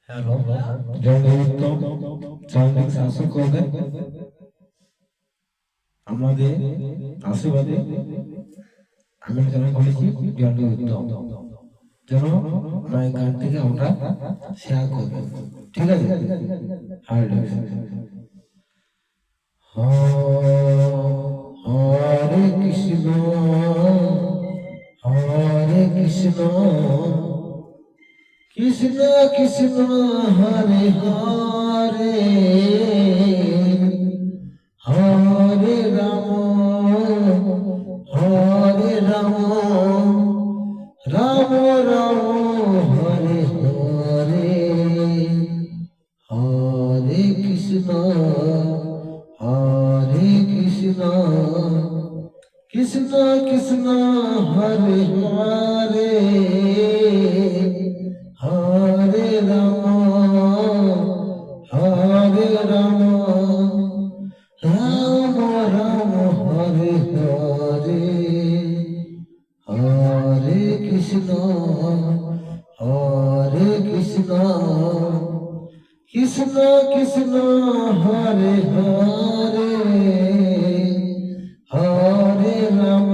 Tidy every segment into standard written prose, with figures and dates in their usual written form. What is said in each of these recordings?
Hello, জনহিতম সামাজিক শাসক করবেন আমাদের আশীর্বাদে আমি যেন বলেছি জনহিতম যেন আমার গান থেকে আমরা শেয়ার করব, ঠিক আছে? হরে কৃষ্ণ হরে কৃষ্ণ কৃষ্ণ কৃষ্ণ হরে হরে হরে রাম রাম রাম হরে হরে হরে কৃষ্ণ কৃষ্ণ কৃষ্ণ হরে হরে হরে রাম রাম রাম হরে হরে হরে কৃষ্ণ কৃষ্ণ কৃষ্ণ হরে হরে হরে রাম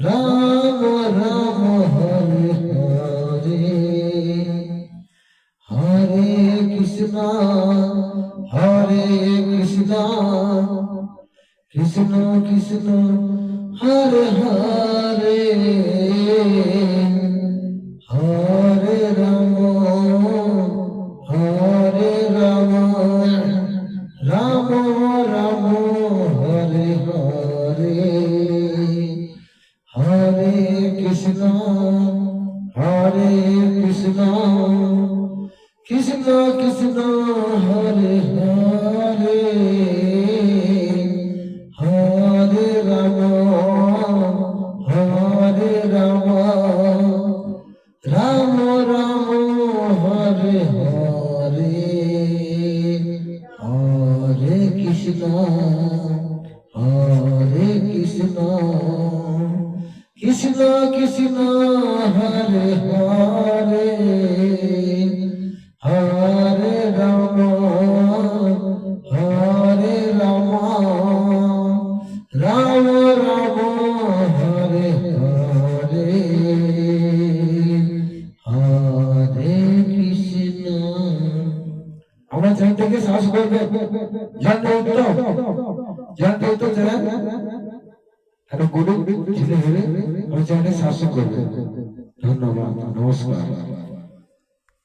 রাম রাম হরে হরে হরে কৃষ্ণ কৃষ্ণ কৃষ্ণ হরে হরে হরে রাম রাম রাম হরে হরে হরে কৃষ্ণ কৃষ্ণ কৃষ্ণ হরে হরে হরে রাম রাম রাম হরে হরে হরে কৃষ্ণ কৃষ্ণ কৃষ্ণ হরে হরে হরে রাম রাম রাম হরে হরে হরে কৃষ্ণ। আমরা ধ্যান থেকে শ্বাস করবে, জানতে উত্তর যারা একটা গরু ছেলে হলে আমরা চ্যানেলটা সাবস্ক্রাইব করবে। ধন্যবাদ, নমস্কার।